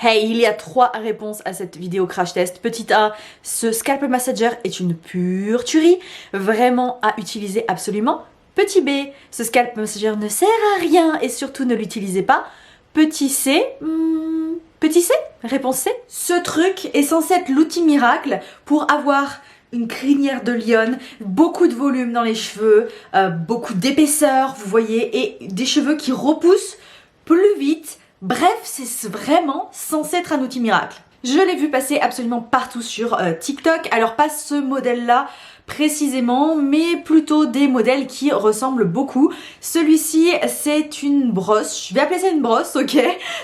Hey, il y a 3 réponses à cette vidéo crash test. Petit A, ce scalp massager est une pure tuerie, vraiment à utiliser absolument. Petit B, ce scalp massager ne sert à rien et surtout ne l'utilisez pas. Petit C, réponse C. Ce truc est censé être l'outil miracle pour avoir une crinière de lionne, beaucoup de volume dans les cheveux, beaucoup d'épaisseur, vous voyez, et des cheveux qui repoussent plus vite. Bref, c'est vraiment censé être un outil miracle. Je l'ai vu passer absolument partout sur TikTok, alors pas ce modèle-là précisément, mais plutôt des modèles qui ressemblent beaucoup. Celui-ci, c'est une brosse, je vais appeler ça une brosse, ok?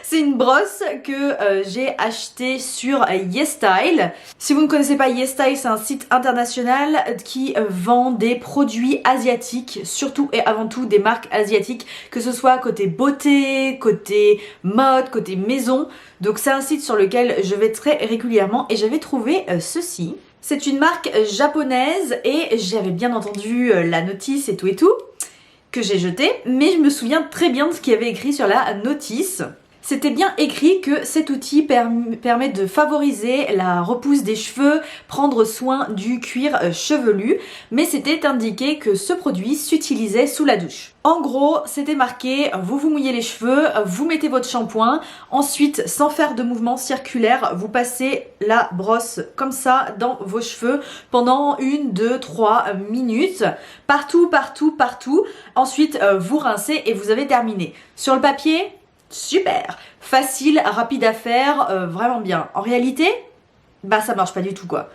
C'est une brosse que j'ai achetée sur YesStyle. Si vous ne connaissez pas YesStyle, c'est un site international qui vend des produits asiatiques, surtout et avant tout des marques asiatiques, que ce soit côté beauté, côté mode, côté maison. Donc c'est un site sur lequel je vais très régulièrement et j'avais trouvé ceci. C'est une marque japonaise et j'avais bien entendu la notice et tout que j'ai jeté, mais je me souviens très bien de ce qu'il y avait écrit sur la notice. C'était bien écrit que cet outil permet de favoriser la repousse des cheveux, prendre soin du cuir chevelu, mais c'était indiqué que ce produit s'utilisait sous la douche. En gros, c'était marqué, vous vous mouillez les cheveux, vous mettez votre shampoing, ensuite, sans faire de mouvement circulaire, vous passez la brosse comme ça dans vos cheveux pendant 1, 2, 3 minutes, partout. Ensuite, vous rincez et vous avez terminé. Sur le papier, super, facile, rapide à faire, vraiment bien. En réalité, bah ça marche pas du tout quoi.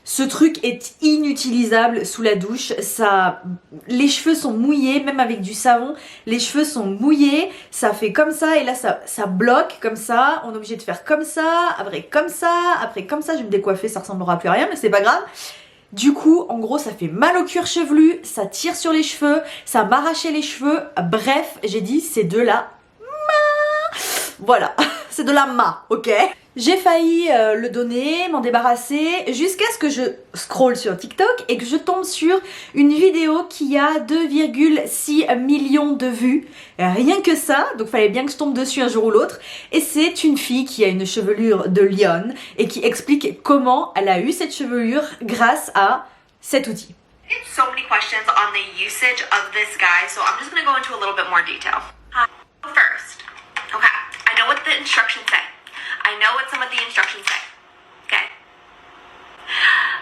Ce truc est inutilisable sous la douche, les cheveux sont mouillés, même avec du savon, les cheveux sont mouillés, ça fait comme ça et là ça bloque comme ça, on est obligé de faire comme ça, après comme ça, je vais me décoiffer, ça ressemblera plus à rien mais c'est pas grave. Du coup, en gros, ça fait mal au cuir chevelu, ça tire sur les cheveux, ça m'arrachait les cheveux, bref, j'ai dit c'est de la voilà, c'est de la ok? J'ai failli le donner, m'en débarrasser, jusqu'à ce que je scrolle sur TikTok et que je tombe sur une vidéo qui a 2,6 millions de vues. Rien que ça, donc fallait bien que je tombe dessus un jour ou l'autre. Et c'est une fille qui a une chevelure de lionne et qui explique comment elle a eu cette chevelure grâce à cet outil. So many questions on the usage of this guy, so I'm just going to go into a little bit more detail. First, okay, I know what the instructions say. I know what some of the instructions say, okay?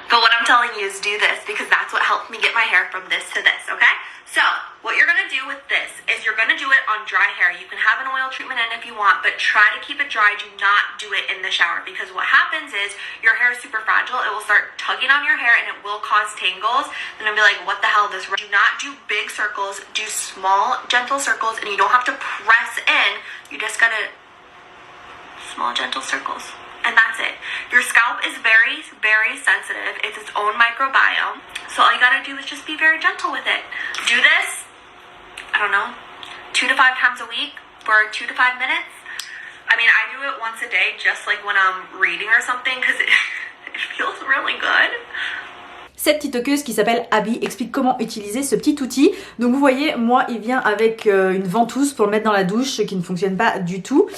But what I'm telling you is do this because that's what helped me get my hair from this to this, okay? So, what you're gonna do with this is you're gonna do it on dry hair. You can have an oil treatment in if you want, but try to keep it dry. Do not do it in the shower because what happens is your hair is super fragile. It will start tugging on your hair and it will cause tangles. And I'll be like, what the hell is this? Do not do big circles. Do small, gentle circles, and you don't have to press in. You just gotta small, gentle circles. And that's it. Your scalp is very, very sensitive. It's its own microbiome. So all you gotta do is just be very gentle with it. Do this, I don't know, 2 to 5 times a week for 2 to 5 minutes. I mean, I do it once a day just like when I'm reading or something because it feels really good. Cette TikTokeuse qui s'appelle Abby explique comment utiliser ce petit outil. Donc vous voyez, moi il vient avec une ventouse pour le mettre dans la douche qui ne fonctionne pas du tout.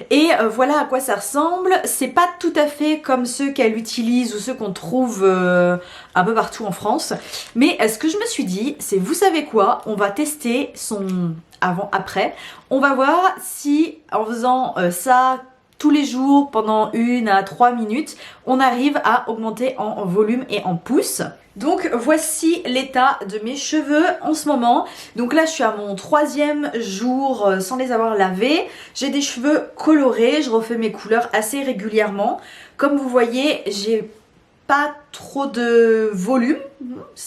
Et voilà à quoi ça ressemble. C'est pas tout à fait comme ceux qu'elle utilise ou ceux qu'on trouve un peu partout en France. Mais ce que je me suis dit, c'est vous savez quoi, on va tester son avant-après. On va voir si en faisant ça tous les jours pendant 1 à 3 minutes, on arrive à augmenter en volume et en pouces. Donc voici l'état de mes cheveux en ce moment. Donc là je suis à mon 3e jour sans les avoir lavés. J'ai des cheveux colorés, je refais mes couleurs assez régulièrement. Comme vous voyez, j'ai pas trop de volume,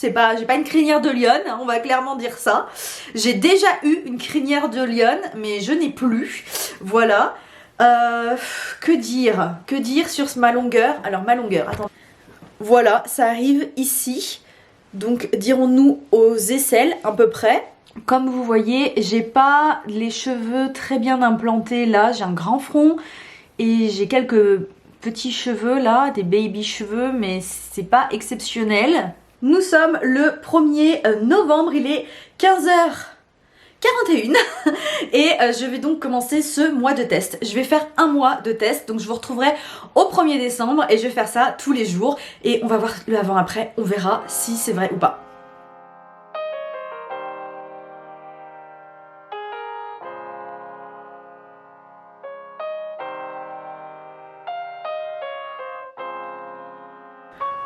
j'ai pas une crinière de lionne, on va clairement dire ça. J'ai déjà eu une crinière de lionne, mais je n'ai plus. Voilà. Que dire sur ma longueur? Alors ma longueur, attends. Voilà, ça arrive ici. Donc dirons-nous aux aisselles à peu près. Comme vous voyez, j'ai pas les cheveux très bien implantés là. J'ai un grand front et j'ai quelques petits cheveux là, des baby cheveux, mais c'est pas exceptionnel. Nous sommes le 1er novembre, il est 15h. 41 et je vais donc commencer ce mois de test. Je vais faire un mois de test, donc je vous retrouverai au 1er décembre et je vais faire ça tous les jours et on va voir le avant-après, on verra si c'est vrai ou pas.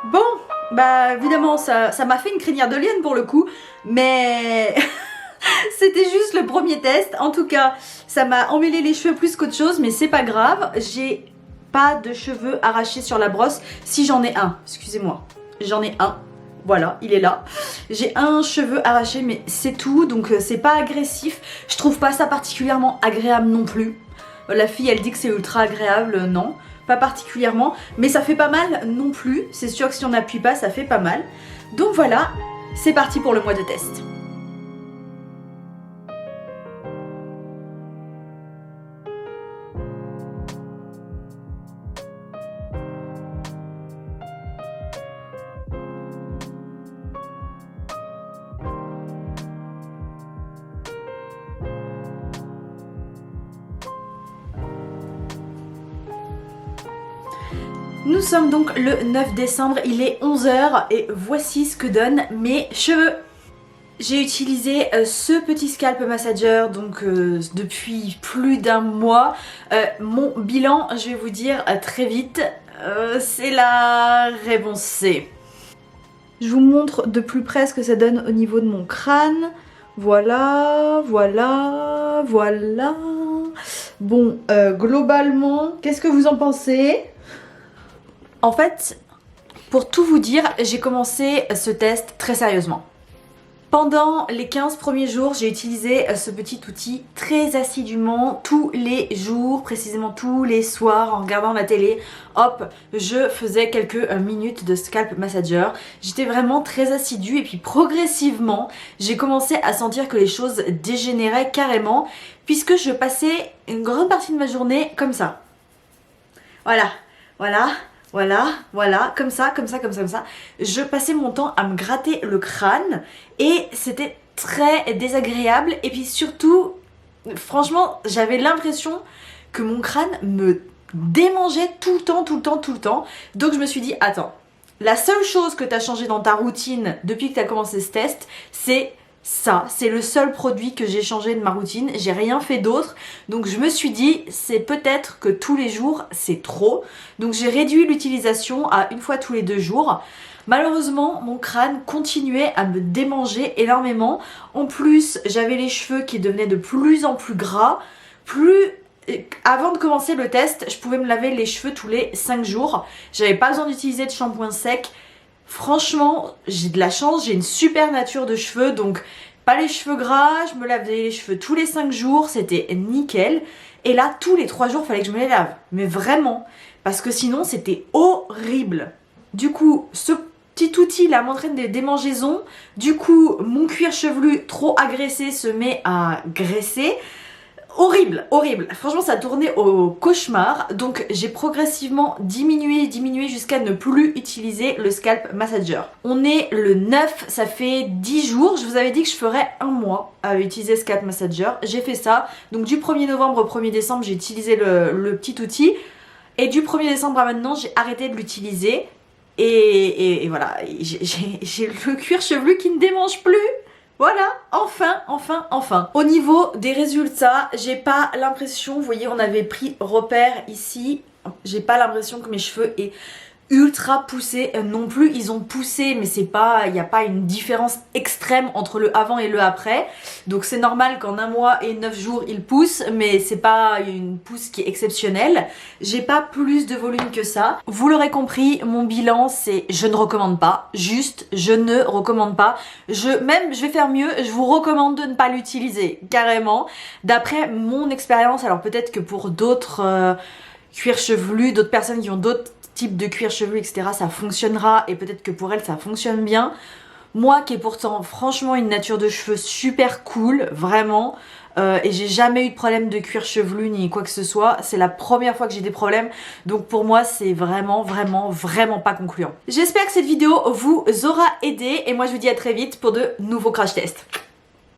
Bon, bah évidemment ça m'a fait une crinière de lienne pour le coup, mais c'était juste le premier test. En tout cas, ça m'a emmêlé les cheveux plus qu'autre chose, mais c'est pas grave. J'ai pas de cheveux arrachés sur la brosse. Si j'en ai un, excusez-moi, j'en ai un. Voilà, il est là. J'ai un cheveu arraché, mais c'est tout, donc c'est pas agressif. Je trouve pas ça particulièrement agréable non plus. La fille, elle dit que c'est ultra agréable, non. Pas particulièrement, mais ça fait pas mal non plus. C'est sûr que si on n'appuie pas, ça fait pas mal. Donc voilà, c'est parti pour le mois de test. Nous sommes donc le 9 décembre, il est 11 h et voici ce que donnent mes cheveux. J'ai utilisé ce petit scalp massager donc depuis plus d'un mois. Mon bilan, je vais vous dire très vite, c'est la réponse C. Je vous montre de plus près ce que ça donne au niveau de mon crâne. Voilà, voilà, voilà. Bon, globalement, qu'est-ce que vous en pensez ? En fait, pour tout vous dire, j'ai commencé ce test très sérieusement. Pendant les 15 premiers jours, j'ai utilisé ce petit outil très assidûment, tous les jours, précisément tous les soirs, en regardant la télé. Hop, je faisais quelques minutes de scalp massager. J'étais vraiment très assidue et puis progressivement, j'ai commencé à sentir que les choses dégénéraient carrément, puisque je passais une grande partie de ma journée comme ça. Voilà, voilà. Voilà, voilà, comme ça, comme ça, comme ça, comme ça. Je passais mon temps à me gratter le crâne et c'était très désagréable. Et puis surtout, franchement, j'avais l'impression que mon crâne me démangeait tout le temps, tout le temps, tout le temps. Donc je me suis dit, attends, la seule chose que tu as changé dans ta routine depuis que tu as commencé ce test, c'est ça, c'est le seul produit que j'ai changé de ma routine, j'ai rien fait d'autre, donc je me suis dit c'est peut-être que tous les jours c'est trop, donc j'ai réduit l'utilisation à une fois tous les 2 jours. Malheureusement mon crâne continuait à me démanger énormément, en plus j'avais les cheveux qui devenaient de plus en plus gras, avant de commencer le test je pouvais me laver les cheveux tous les 5 jours, j'avais pas besoin d'utiliser de shampoing sec. Franchement, j'ai de la chance, j'ai une super nature de cheveux, donc pas les cheveux gras, je me lavais les cheveux tous les 5 jours, c'était nickel. Et là, tous les 3 jours, il fallait que je me les lave, mais vraiment, parce que sinon c'était horrible. Du coup, ce petit outil là m'entraîne des démangeaisons, du coup, mon cuir chevelu trop agressé se met à graisser. Horrible, horrible. Franchement, ça tournait au cauchemar. Donc, j'ai progressivement diminué jusqu'à ne plus utiliser le scalp massager. On est le 9, ça fait 10 jours. Je vous avais dit que je ferais un mois à utiliser scalp massager. J'ai fait ça. Donc, du 1er novembre au 1er décembre, j'ai utilisé le petit outil. Et du 1er décembre à maintenant, j'ai arrêté de l'utiliser. Et voilà, j'ai le cuir chevelu qui ne démange plus. Voilà, enfin. Au niveau des résultats, j'ai pas l'impression, vous voyez, on avait pris repère ici, j'ai pas l'impression que mes cheveux aient ultra poussé non plus. Ils ont poussé, mais c'est pas, il n'y a pas une différence extrême entre le avant et le après. Donc c'est normal qu'en 1 mois et 9 jours ils poussent, mais c'est pas une pousse qui est exceptionnelle. J'ai pas plus de volume que ça. Vous l'aurez compris, mon bilan c'est je ne recommande pas. Juste, je ne recommande pas. Je vais faire mieux, je vous recommande de ne pas l'utiliser, carrément. D'après mon expérience, alors peut-être que pour d'autres cuirs chevelus, d'autres personnes qui ont d'autres types de cuir chevelu, etc., ça fonctionnera et peut-être que pour elles ça fonctionne bien. Moi qui ai pourtant franchement une nature de cheveux super cool, vraiment, et j'ai jamais eu de problème de cuir chevelu ni quoi que ce soit, c'est la première fois que j'ai des problèmes, donc pour moi c'est vraiment pas concluant. J'espère que cette vidéo vous aura aidé et moi je vous dis à très vite pour de nouveaux crash tests.